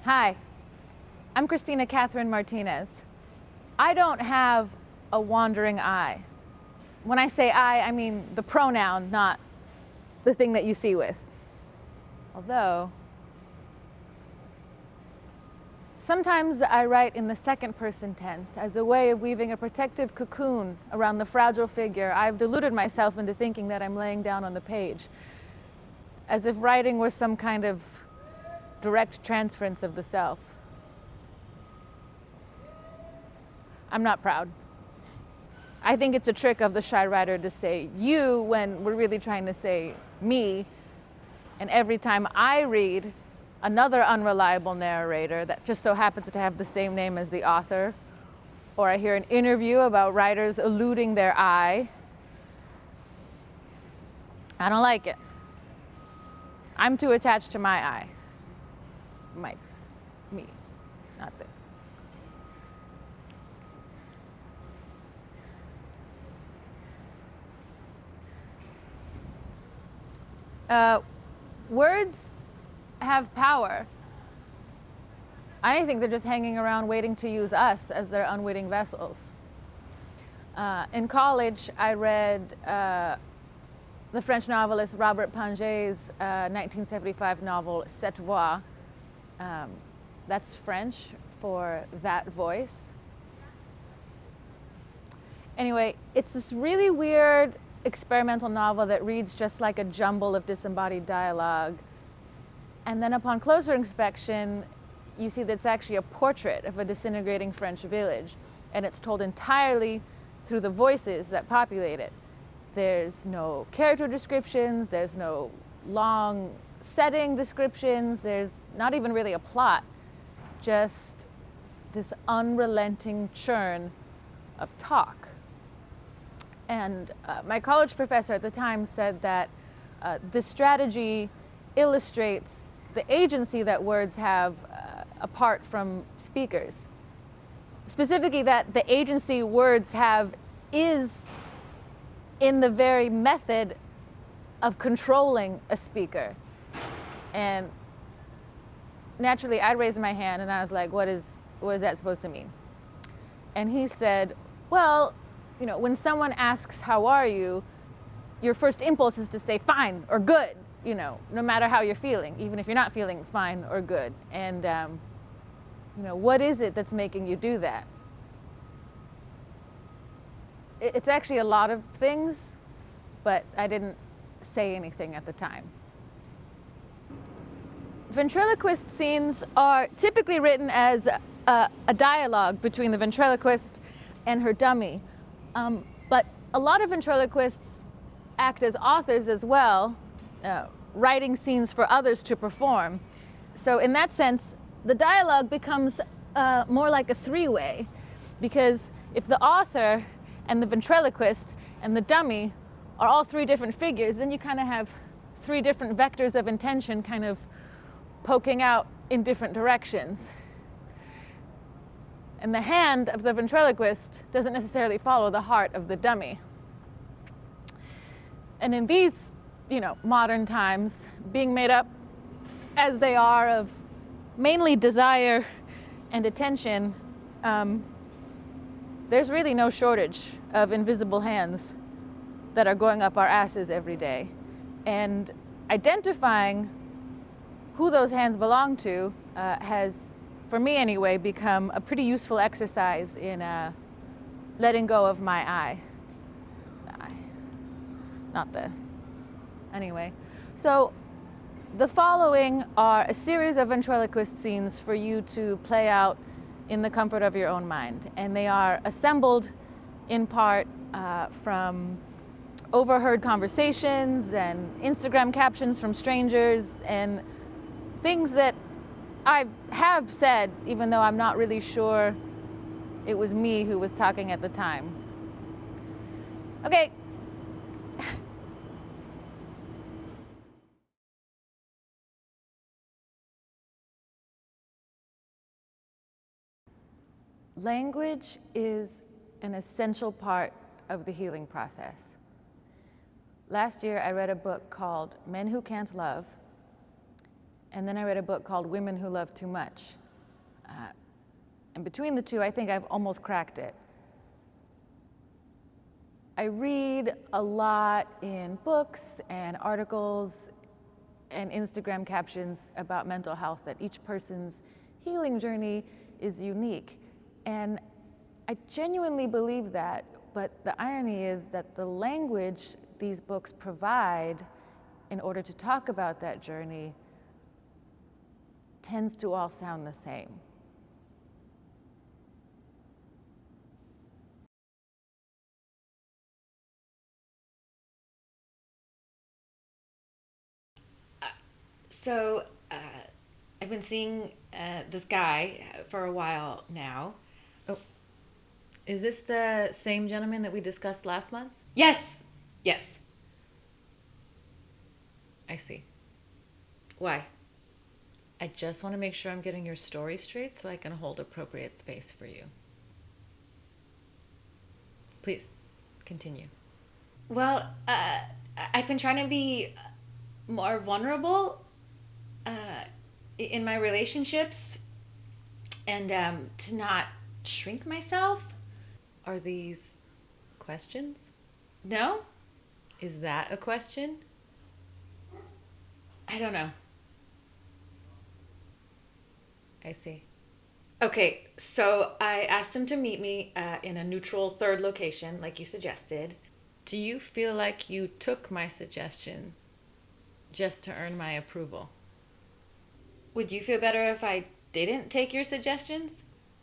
Hi, I'm Christina Catherine Martinez. I don't have a wandering eye. When I say I mean the pronoun, not the thing that you see with. Although, sometimes I write in the second person tense as a way of weaving a protective cocoon around the fragile figure I've deluded myself into thinking that I'm laying down on the page, as if writing were some kind of direct transference of the self. I'm not proud. I think it's a trick of the shy writer to say you when we're really trying to say me. And every time I read another unreliable narrator that just so happens to have the same name as the author, or I hear an interview about writers eluding their I don't like it. I'm too attached to my I. Me, not this. Words have power. I think they're just hanging around waiting to use us as their unwitting vessels. In college, I read the French novelist Robert Pinget's 1975 novel Cette Voix. That's French for that voice. Anyway, it's this really weird experimental novel that reads just like a jumble of disembodied dialogue. And then upon closer inspection, you see that it's actually a portrait of a disintegrating French village. And it's told entirely through the voices that populate it. There's no character descriptions, there's no long setting descriptions, there's not even really a plot, just this unrelenting churn of talk. And my college professor at the time said that this strategy illustrates the agency that words have apart from speakers. Specifically, that the agency words have is in the very method of controlling a speaker. And naturally, I raised my hand and I was like, what is that supposed to mean? And he said, well, you know, when someone asks, how are you? Your first impulse is to say fine or good, you know, no matter how you're feeling, even if you're not feeling fine or good. And, you know, what is it that's making you do that? It's actually a lot of things, but I didn't say anything at the time. Ventriloquist scenes are typically written as a dialogue between the ventriloquist and her dummy. But a lot of ventriloquists act as authors as well, writing scenes for others to perform. So in that sense, the dialogue becomes more like a three-way, because if the author and the ventriloquist and the dummy are all three different figures, then you kind of have three different vectors of intention kind of poking out in different directions. And the hand of the ventriloquist doesn't necessarily follow the heart of the dummy. And in these, you know, modern times, being made up as they are of mainly desire and attention, there's really no shortage of invisible hands that are going up our asses every day. And identifying who those hands belong to has, for me anyway, become a pretty useful exercise in letting go of my I. Anyway. So the following are a series of ventriloquist scenes for you to play out in the comfort of your own mind. And they are assembled in part from overheard conversations and Instagram captions from strangers and things that I have said, even though I'm not really sure it was me who was talking at the time. Okay. Language is an essential part of the healing process. Last year, I read a book called Men Who Can't Love, and then I read a book called Women Who Love Too Much. And between the two, I think I've almost cracked it. I read a lot in books and articles and Instagram captions about mental health, that each person's healing journey is unique. And I genuinely believe that, but the irony is that the language these books provide in order to talk about that journey tends to all sound the same. So, I've been seeing this guy for a while now. Oh, is this the same gentleman that we discussed last month? Yes! I see. Why? I just want to make sure I'm getting your story straight so I can hold appropriate space for you. Please, continue. Well, I've been trying to be more vulnerable in my relationships and to not shrink myself. Are these questions? No? Is that a question? I don't know. I see. Okay, so I asked him to meet me in a neutral third location, like you suggested. Do you feel like you took my suggestion just to earn my approval? Would you feel better if I didn't take your suggestions?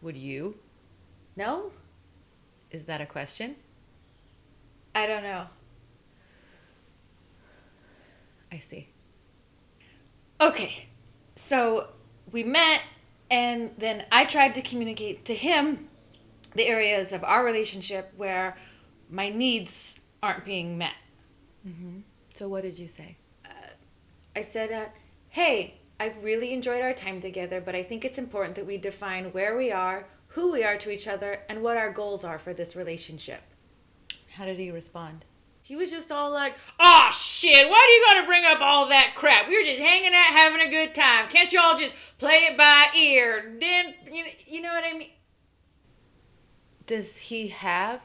Would you? No? Is that a question? I don't know. I see. Okay, so we met, and then I tried to communicate to him the areas of our relationship where my needs aren't being met. Mm-hmm. So what did you say? I said, hey, I've really enjoyed our time together, but I think it's important that we define where we are, who we are to each other, and what our goals are for this relationship. How did he respond? He was just all like, "Aw, shit, why do you gotta bring up all that crap? We were just hanging out, having a good time. Can't you all just play it by ear?" Then, you know what I mean? Does he have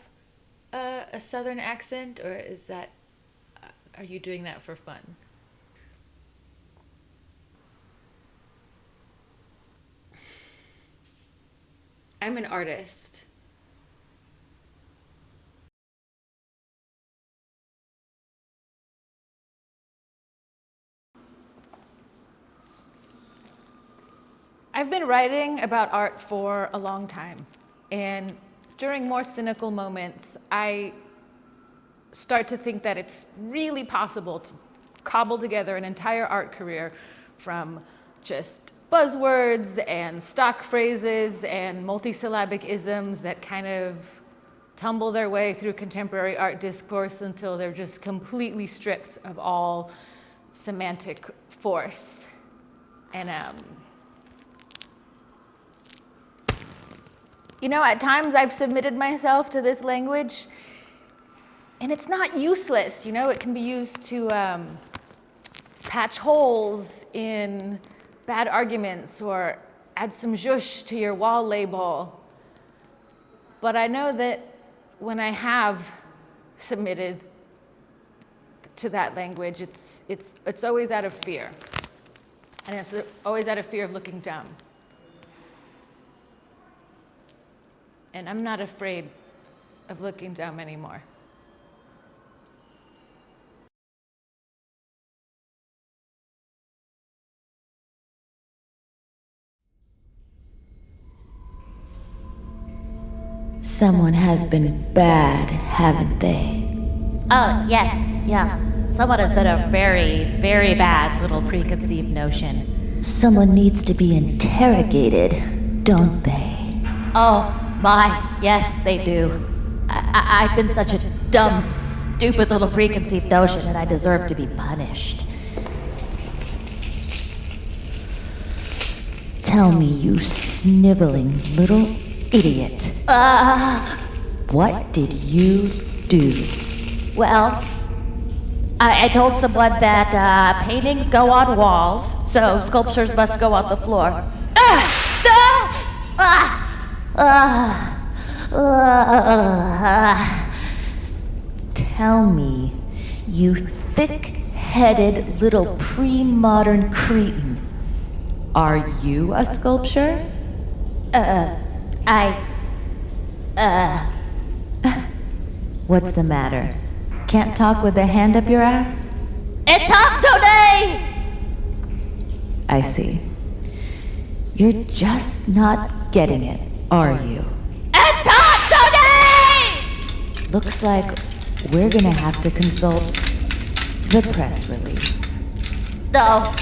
a southern accent, or is that, are you doing that for fun? I'm an artist. I've been writing about art for a long time, and during more cynical moments, I start to think that it's really possible to cobble together an entire art career from just buzzwords and stock phrases and multisyllabic isms that kind of tumble their way through contemporary art discourse until they're just completely stripped of all semantic force. And at times I've submitted myself to this language, and it's not useless. It can be used to patch holes in bad arguments or add some zhuzh to your wall label. But I know that when I have submitted to that language, it's always out of fear. And it's always out of fear of looking dumb. And I'm not afraid of looking dumb anymore. Someone has been bad, haven't they? Oh, yes, yeah. Someone has been a very, very bad little preconceived notion. Someone needs to be interrogated, don't they? Oh, my, yes, they do. I've been such a dumb, stupid little preconceived notion that I deserve to be punished. Tell me, you sniveling little idiot. What did you do? Well, I told someone that paintings go on walls, so sculptures must go on the floor. Tell me, you thick-headed little pre-modern cretin. Are you a sculpture? What's the matter? Can't talk with a hand up your ass? Today! I see. You're just not getting it, are you? Today! Looks like we're gonna have to consult the press release. No,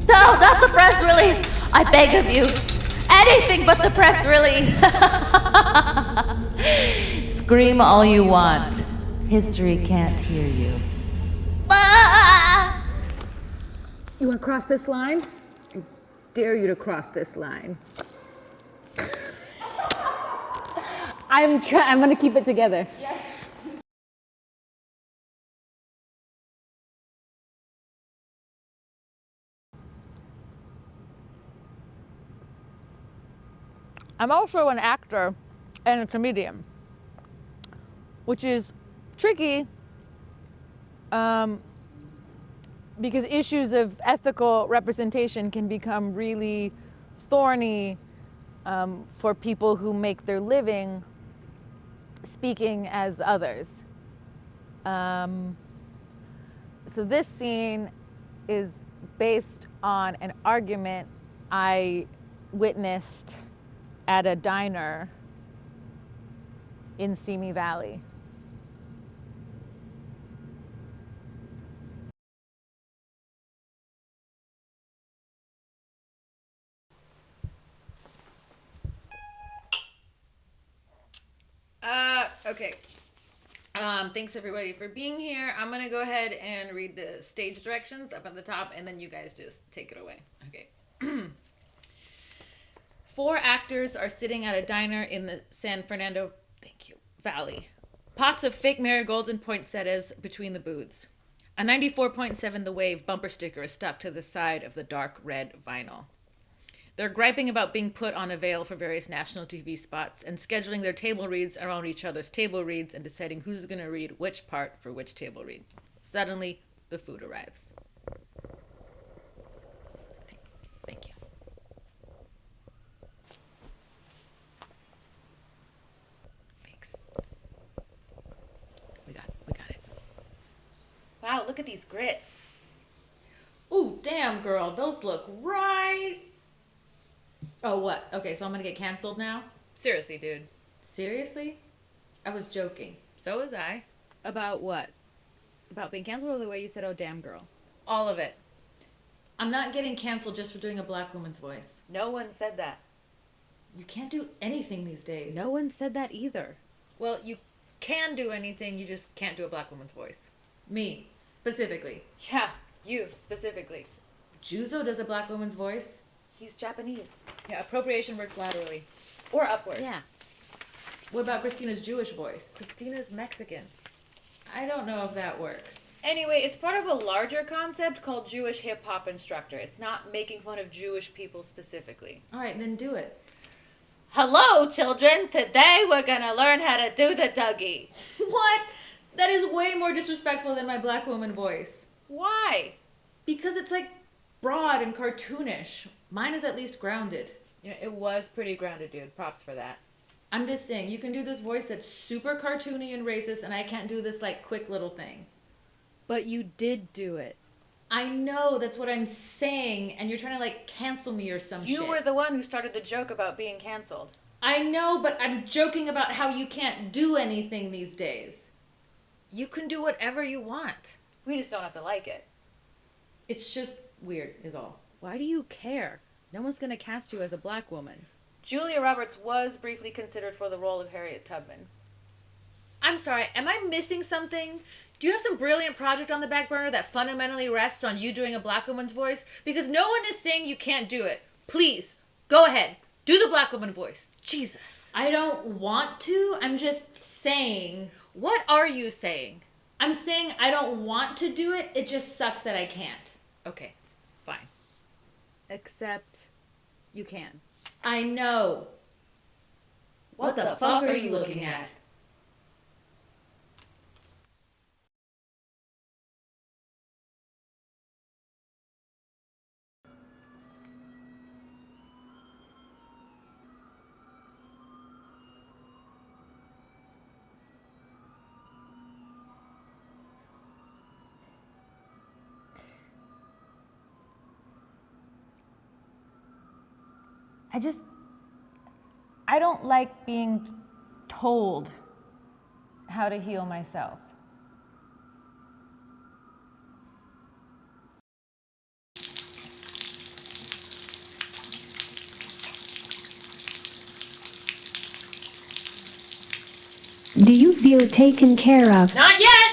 not the press release. I beg of you. Anything but the press release. Scream all you want. History can't hear you. You want to cross this line? I dare you to cross this line. I'm going to keep it together. Yes. I'm also an actor and a comedian, which is tricky because issues of ethical representation can become really thorny for people who make their living speaking as others. So this scene is based on an argument I witnessed at a diner in Simi Valley. Okay. Thanks everybody for being here. I'm gonna go ahead and read the stage directions up at the top, and then you guys just take it away. Okay. 4 actors are sitting at a diner in the San Fernando, Valley. Pots of fake marigolds and poinsettias between the booths. A 94.7 The Wave bumper sticker is stuck to the side of the dark red vinyl. They're griping about being put on a veil for various national TV spots and scheduling their table reads around each other's table reads and deciding who's going to read which part for which table read. Suddenly, the food arrives. Thank you. Thanks. We got it. Wow, look at these grits. Ooh, damn, girl, those look right. Oh, what? Okay, so I'm gonna get canceled now? Seriously, dude. Seriously? I was joking. So was I. About what? About being canceled or the way you said, oh, damn, girl? All of it. I'm not getting canceled just for doing a black woman's voice. No one said that. You can't do anything these days. No one said that either. Well, you can do anything, you just can't do a black woman's voice. Me, specifically. Yeah, you specifically. Juzo does a black woman's voice. He's Japanese. Yeah, appropriation works laterally. Or upward. Yeah. What about Christina's Jewish voice? Christina's Mexican. I don't know if that works. Anyway, it's part of a larger concept called Jewish hip-hop instructor. It's not making fun of Jewish people specifically. All right, then do it. Hello, children. Today we're going to learn how to do the Dougie. What? That is way more disrespectful than my black woman voice. Why? Because it's like broad and cartoonish. Mine is at least grounded. You know, it was pretty grounded, dude. Props for that. I'm just saying, you can do this voice that's super cartoony and racist, and I can't do this like quick little thing. But you did do it. I know, that's what I'm saying, and you're trying to like cancel me or some shit. You were the one who started the joke about being canceled. I know, but I'm joking about how you can't do anything these days. You can do whatever you want. We just don't have to like it. It's just weird, is all. Why do you care? No one's going to cast you as a black woman. Julia Roberts was briefly considered for the role of Harriet Tubman. I'm sorry, am I missing something? Do you have some brilliant project on the back burner that fundamentally rests on you doing a black woman's voice? Because no one is saying you can't do it. Please, go ahead. Do the black woman voice. Jesus. I don't want to. I'm just saying. What are you saying? I'm saying I don't want to do it. It just sucks that I can't. Okay, fine. Except you can. I know. What the fuck are you looking at? I don't like being told how to heal myself. Do you feel taken care of? Not yet!